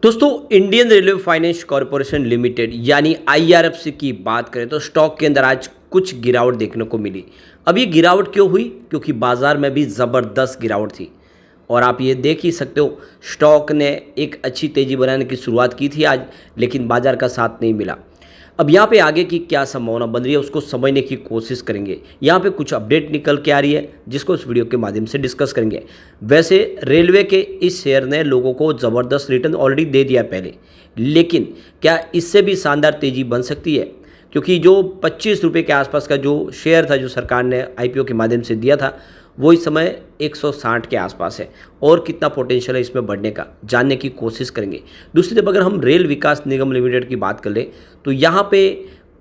दोस्तों Indian railway finance corporation limited यानी IRFC की बात करें तो स्टॉक के अंदर आज कुछ गिरावट देखने को मिली। अब ये गिरावट क्यों हुई? क्योंकि बाजार में भी ज़बरदस्त गिरावट थी और आप ये देख ही सकते हो स्टॉक ने एक अच्छी तेज़ी बनाने की शुरुआत की थी आज, लेकिन बाजार का साथ नहीं मिला। अब यहाँ पे आगे की क्या संभावना बन रही है उसको समझने की कोशिश करेंगे। यहाँ पे कुछ अपडेट निकल के आ रही है जिसको इस वीडियो के माध्यम से डिस्कस करेंगे। वैसे रेलवे के इस शेयर ने लोगों को ज़बरदस्त रिटर्न ऑलरेडी दे दिया पहले, लेकिन क्या इससे भी शानदार तेज़ी बन सकती है? क्योंकि जो 25 रुपये के आसपास का जो शेयर था जो सरकार ने आईपीओ के माध्यम से दिया था वो इस समय 160 के आसपास है और कितना पोटेंशियल है इसमें बढ़ने का जानने की कोशिश करेंगे। दूसरी तरफ अगर हम रेल विकास निगम लिमिटेड की बात कर लें तो यहाँ पे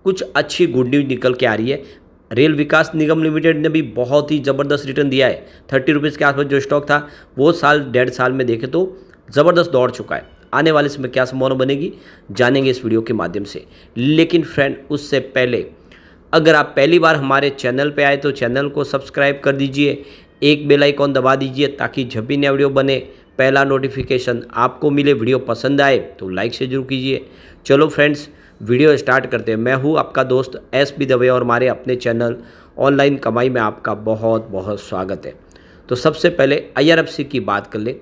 कुछ अच्छी गुड न्यूज़ निकल के आ रही है। रेल विकास निगम लिमिटेड ने भी बहुत ही ज़बरदस्त रिटर्न दिया है। 30 रुपीज़ के आसपास जो स्टॉक था वो डेढ़ साल में देखे तो ज़बरदस्त दौड़ चुका है। आने वाले समय क्या संभावना बनेगी जानेंगे इस वीडियो के माध्यम से। लेकिन फ्रेंड उससे पहले अगर आप पहली बार हमारे चैनल पे आए तो चैनल को सब्सक्राइब कर दीजिए, एक बेल आइकॉन दबा दीजिए ताकि जब भी नया वीडियो बने पहला नोटिफिकेशन आपको मिले। वीडियो पसंद आए तो लाइक से जरूर कीजिए। चलो फ्रेंड्स वीडियो स्टार्ट करते हैं। मैं हूँ आपका दोस्त एस.बी. दवे और हमारे अपने चैनल ऑनलाइन कमाई में आपका बहुत बहुत स्वागत है। तो सबसे पहले आईआरएफसी की बात कर ले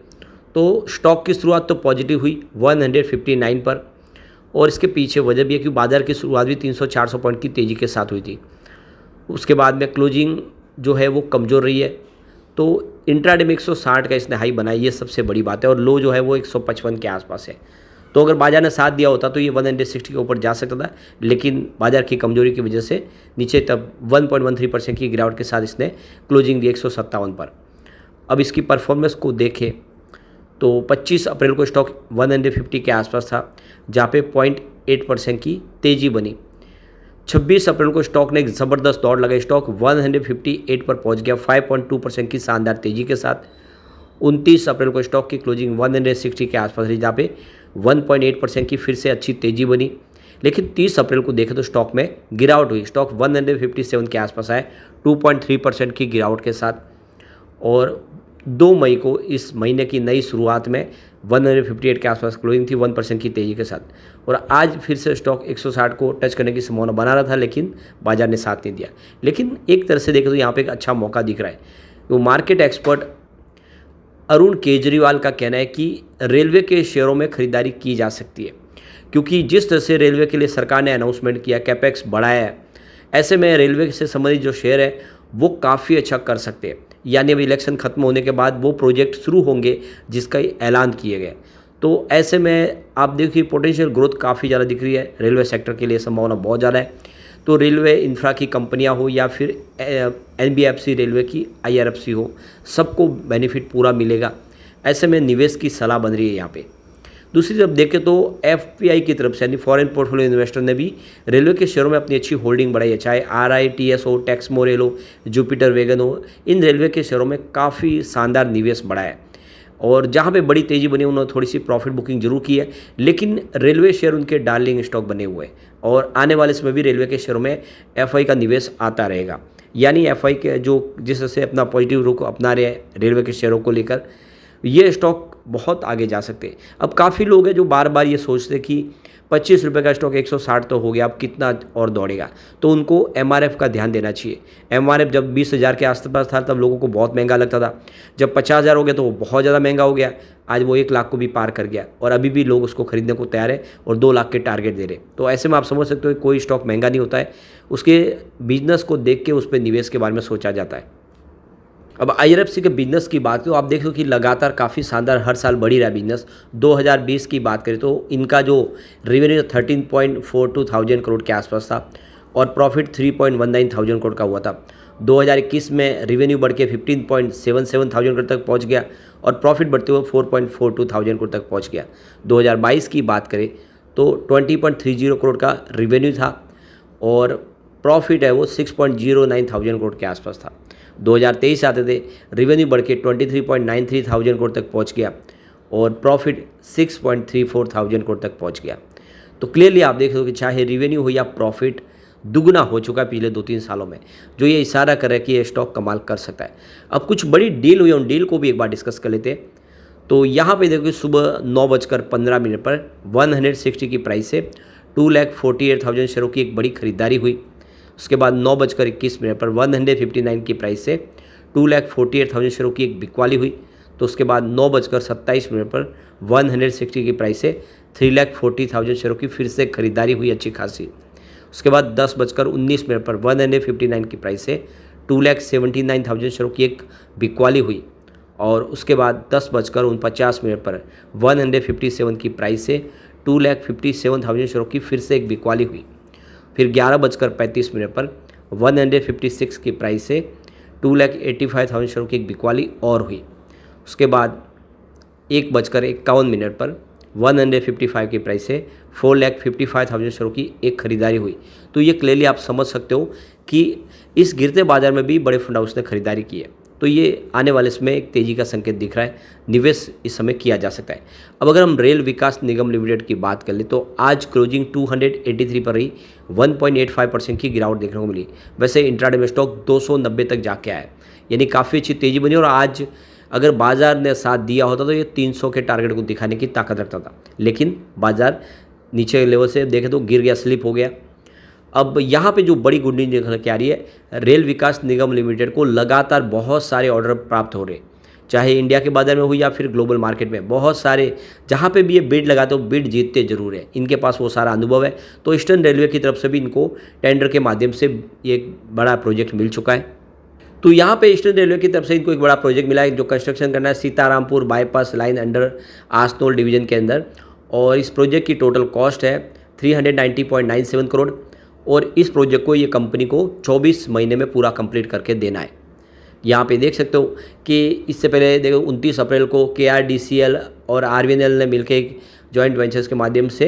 तो स्टॉक की शुरुआत तो पॉजिटिव हुई 159 पर और इसके पीछे वजह भी है कि बाजार की शुरुआत भी 300-400 पॉइंट की तेज़ी के साथ हुई थी। उसके बाद में क्लोजिंग जो है वो कमज़ोर रही है तो इंट्राडे में 160 का इसने हाई बनाया, ये सबसे बड़ी बात है और लो जो है वो 155 के आसपास है। तो अगर बाजार ने साथ दिया होता तो ये 160 के ऊपर जा सकता था, लेकिन बाजार की कमजोरी की वजह से नीचे तब 1.13% की गिरावट के साथ इसने क्लोजिंग दी 157 पर। अब इसकी परफॉर्मेंस को देखें तो 25 अप्रैल को स्टॉक 150 के आसपास था जहाँ पे 0.8% की तेज़ी बनी। 26 अप्रैल को स्टॉक ने एक ज़बरदस्त दौड़ लगाई, स्टॉक 158 पर पहुंच गया 5.2% की शानदार तेज़ी के साथ। 29 अप्रैल को स्टॉक की क्लोजिंग 160 के आसपास रही जहाँ पे 1.8% की फिर से अच्छी तेज़ी बनी। लेकिन 30 अप्रैल को देखें तो स्टॉक में गिरावट हुई, स्टॉक 157 के आसपास आए 2.3% की गिरावट के साथ। और 2 मई को इस महीने की नई शुरुआत में 158 के आसपास क्लोजिंग थी 1% की तेज़ी के साथ। और आज फिर से स्टॉक 160 को टच करने की संभावना बना रहा था, लेकिन बाजार ने साथ नहीं दिया। लेकिन एक तरह से देखें तो यहाँ पे एक अच्छा मौका दिख रहा है। वो मार्केट एक्सपर्ट अरुण केजरीवाल का कहना है कि रेलवे के शेयरों में खरीदारी की जा सकती है, क्योंकि जिस तरह से रेलवे के लिए सरकार ने अनाउंसमेंट किया, कैपेक्स बढ़ाया है, ऐसे में रेलवे से संबंधित जो शेयर है वो काफ़ी अच्छा कर सकते हैं। यानी अब इलेक्शन खत्म होने के बाद वो प्रोजेक्ट शुरू होंगे जिसका ऐलान किया गया। तो ऐसे में आप देखिए पोटेंशियल ग्रोथ काफ़ी ज़्यादा दिख रही है रेलवे सेक्टर के लिए, संभावना बहुत ज़्यादा है। तो रेलवे इंफ्रा की कंपनियां हो या फिर एनबीएफसी रेलवे की आईआरएफसी हो, सबको बेनिफिट पूरा मिलेगा। ऐसे में निवेश की सलाह बन रही है यहाँ पे। दूसरी तरफ देखें तो एफपीआई की तरफ से यानी फॉरेन पोर्टफोलियो इन्वेस्टर ने भी रेलवे के शेयरों में अपनी अच्छी होल्डिंग बढ़ाई है, चाहे आरआईटीएस हो, टेक्समो रेल हो, जुपिटर वैगन हो, इन रेलवे के शेयरों में काफ़ी शानदार निवेश बढ़ा है। और जहाँ पे बड़ी तेज़ी बनी उन्होंने थोड़ी सी प्रॉफिट बुकिंग जरूर की है, लेकिन रेलवे शेयर उनके डार्लिंग स्टॉक बने हुए हैं और आने वाले समय भी रेलवे के शेयरों में एफआई का निवेश आता रहेगा। यानी एफआई के जो जिस तरह से अपना पॉजिटिव रुख अपना रहे हैं रेलवे के शेयरों को लेकर, ये स्टॉक बहुत आगे जा सकते हैं। अब काफ़ी लोग हैं जो बार बार ये सोचते कि 25 रुपये का स्टॉक 160 तो हो गया, अब कितना और दौड़ेगा, तो उनको एमआरएफ का ध्यान देना चाहिए। एमआरएफ जब 20,000 के आसपास था तब लोगों को बहुत महंगा लगता था, जब 50,000 हो गया तो वो बहुत ज़्यादा महंगा हो गया, आज वो 1 लाख को भी पार कर गया और अभी भी लोग उसको खरीदने को तैयार है और 2 लाख के टारगेट दे रहे। तो ऐसे में आप समझ सकते हो कोई स्टॉक महंगा नहीं होता है, उसके बिजनेस को देख के उस पर निवेश के बारे में सोचा जाता है। अब आईआरएफसी के बिजनेस की बात करें तो आप देख लो कि लगातार काफ़ी शानदार हर साल बढ़ ही रहा है बिजनेस। 2020 की बात करें तो इनका जो रेवेन्यू 13.42 थाउजेंड करोड़ के आसपास था और प्रॉफिट 3.19 थाउजेंड करोड़ का हुआ था। 2021 में रेवेन्यू बढ़ के 15.77 थाउजेंड करोड़ तक पहुंच गया और प्रॉफिट बढ़ते हुए 4.42 थाउजेंड करोड़ तक पहुंच गया। 2022 की बात करें तो 20.30 करोड़ का रेवेन्यू था और प्रॉफिट है वो 6.09 थाउजेंड करोड़ के आसपास था। 2023 आते थे रेवेन्यू बढ़ के 23.93 थाउजेंड करोड़ तक पहुंच गया और प्रॉफिट 6.34 थाउजेंड करोड़ तक पहुंच गया। तो क्लियरली आप देख सकते हो कि चाहे रेवेन्यू हो या प्रॉफिट दुगना हो चुका है पिछले 2-3 सालों में, जो ये इशारा कर रहा है कि ये स्टॉक कमाल कर सकता है। अब कुछ बड़ी डील हुई, उन डील को भी एक बार डिस्कस कर लेते हैं। तो यहाँ पे देखो सुबह 9:15 पर 160 की प्राइस से 2,48,000 शेयरों की एक बड़ी खरीदारी हुई। उसके बाद 9:21 पर 159 की प्राइस से 2,48,000 शेयरों की एक बिकवाली हुई। तो उसके बाद 9:27 पर 160 की प्राइस से 3,40,000 शेयरों की फिर से खरीदारी हुई अच्छी खासी। उसके बाद 10:19 पर 159 की प्राइस से 2,79,000 शेयरों की एक बिकवाली हुई। और उसके बाद 10:49 पर 157 की प्राइस से 2,57,000 शेयरों की फिर से एक बिकवाली हुई। फिर 11:35 पर 156 की प्राइस से 2,85,000 शेयरों की एक बिकवाली और हुई। उसके बाद 1:51 पर 155 की प्राइस से 4,55,000 शेयरों की एक खरीदारी हुई। तो ये क्लियरली आप समझ सकते हो कि इस गिरते बाजार में भी बड़े फंड हाउस ने खरीदारी की है। तो ये आने वाले समय एक तेज़ी का संकेत दिख रहा है, निवेश इस समय किया जा सकता है। अब अगर हम रेल विकास निगम लिमिटेड की बात कर ले तो आज क्लोजिंग 283 पर रही, 1.85% की गिरावट देखने को मिली। वैसे इंट्राडे में स्टॉक 290 तक जाके आया, यानी काफ़ी अच्छी तेज़ी बनी और आज अगर बाजार ने साथ दिया होता तो ये 300 के टारगेट को दिखाने की ताकत रखता था, लेकिन बाजार नीचे लेवल से देखे तो गिर गया, स्लिप हो गया। अब यहाँ पे जो बड़ी गुड न्यूज निकल के आ रही है, रेल विकास निगम लिमिटेड को लगातार बहुत सारे ऑर्डर प्राप्त हो रहे, चाहे इंडिया के बाजार में हो या फिर ग्लोबल मार्केट में। बहुत सारे जहाँ पे भी ये बिड लगाते हो बिड जीतते जरूर है, इनके पास वो सारा अनुभव है। तो ईस्टर्न रेलवे की तरफ से भी इनको टेंडर के माध्यम से एक बड़ा प्रोजेक्ट मिल चुका है। तो यहाँ पे ईस्टर्न रेलवे की तरफ से इनको एक बड़ा प्रोजेक्ट मिला है जो कंस्ट्रक्शन करना है Sitarampur bypass line under Asansol division के अंदर। और इस प्रोजेक्ट की टोटल कॉस्ट है 390.97 करोड़ और इस प्रोजेक्ट को ये कंपनी को 24 महीने में पूरा कंप्लीट करके देना है। यहाँ पे देख सकते हो कि इससे पहले देखो 29 अप्रैल को KRDCL और RVNL ने मिलकर एक जॉइंट वेंचर्स के माध्यम से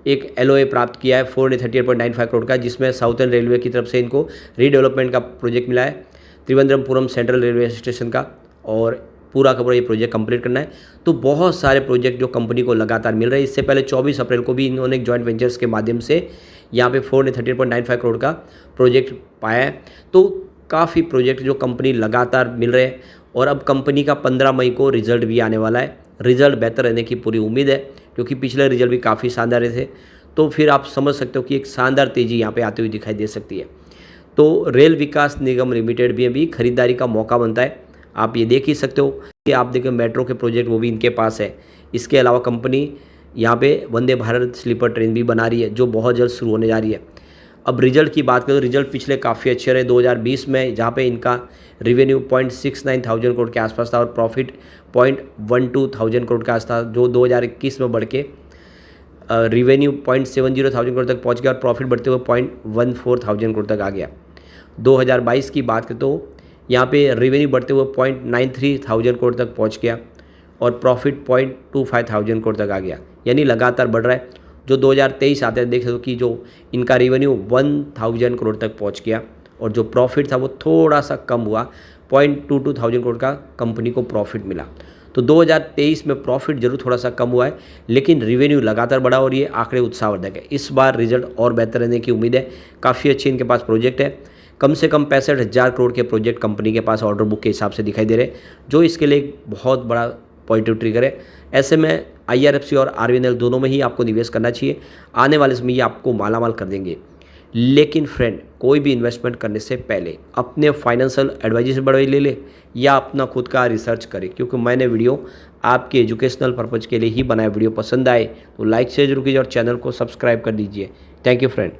एक LOA प्राप्त किया है 438.95 करोड़ का, जिसमें साउथर्न रेलवे की तरफ से इनको रीडेवलपमेंट का प्रोजेक्ट मिला है त्रिवेंद्रमपुरम सेंट्रल रेलवे स्टेशन का, और पूरा का पूरा ये प्रोजेक्ट कंप्लीट करना है। तो बहुत सारे प्रोजेक्ट जो कंपनी को लगातार मिल रहे हैं। इससे पहले 24 अप्रैल को भी इन्होंने एक जॉइंट वेंचर्स के माध्यम से यहाँ पे 438.95 करोड़ का प्रोजेक्ट पाया है। तो काफ़ी प्रोजेक्ट जो कंपनी लगातार मिल रहे हैं और अब कंपनी का 15 मई को रिजल्ट भी आने वाला है। रिजल्ट बेहतर रहने की पूरी उम्मीद है क्योंकि पिछले रिजल्ट भी काफ़ी शानदार रहे थे। तो फिर आप समझ सकते हो कि एक शानदार तेज़ी यहाँ पे आती हुई दिखाई दे सकती है। तो रेल विकास निगम लिमिटेड भी अभी खरीदारी का मौका बनता है। आप ये देख ही सकते हो कि आप देखो मेट्रो के प्रोजेक्ट वो भी इनके पास है। इसके अलावा कंपनी यहाँ पे वंदे भारत स्लीपर ट्रेन भी बना रही है जो बहुत जल्द शुरू होने जा रही है। अब रिजल्ट की बात करें तो रिजल्ट पिछले काफ़ी अच्छे रहे 2020 में, जहाँ पे इनका रेवेन्यू 0.69,000 करोड़ के आसपास था और प्रॉफिट 0.12,000 करोड़ के आसपास था, जो 2021 में बढ़ के रेवेन्यू 0.70,000 करोड़ तक पहुँच गया और प्रॉफिट बढ़ते हुए 0.14,000 करोड़ तक आ गया। 2022 की बात करें तो यहाँ पे रेवेन्यू बढ़ते हुए 0.93,000 करोड़ तक पहुँच गया और प्रॉफिट 0.25,000 करोड़ तक आ गया, यानी लगातार बढ़ रहा है। जो 2023 आते हैं देख सकते हो कि जो इनका रेवेन्यू 1,000 करोड़ तक पहुँच गया और जो प्रॉफिट था वो थोड़ा सा कम हुआ, 0.22,000 करोड़ का कंपनी को प्रॉफिट मिला। तो 2023 में प्रॉफिट जरूर थोड़ा सा कम हुआ है लेकिन रेवेन्यू लगातार बढ़ा और ये आंकड़े उत्साहवर्धक है। इस बार रिजल्ट और बेहतर रहने की उम्मीद है। काफ़ी अच्छी इनके पास प्रोजेक्ट है, कम से कम 65,000 करोड़ के प्रोजेक्ट कंपनी के पास ऑर्डर बुक के हिसाब से दिखाई दे रहे हैं, जो इसके लिए एक बहुत बड़ा पॉजिटिव ट्रिगर है। ऐसे में IRFC और RVNL दोनों में ही आपको निवेश करना चाहिए। आने वाले समय ये आपको मालामाल कर देंगे। लेकिन फ्रेंड, कोई भी इन्वेस्टमेंट करने से पहले अपने फाइनेंशियल एडवाइजर से बढ़ाई ले ले या अपना खुद का रिसर्च करें, क्योंकि मैंने वीडियो आपके एजुकेशनल पर्पज़ के लिए ही बनाया। वीडियो पसंद आए तो लाइक शेयर जरूर कीजिए और चैनल को सब्सक्राइब कर दीजिए। Thank you friend.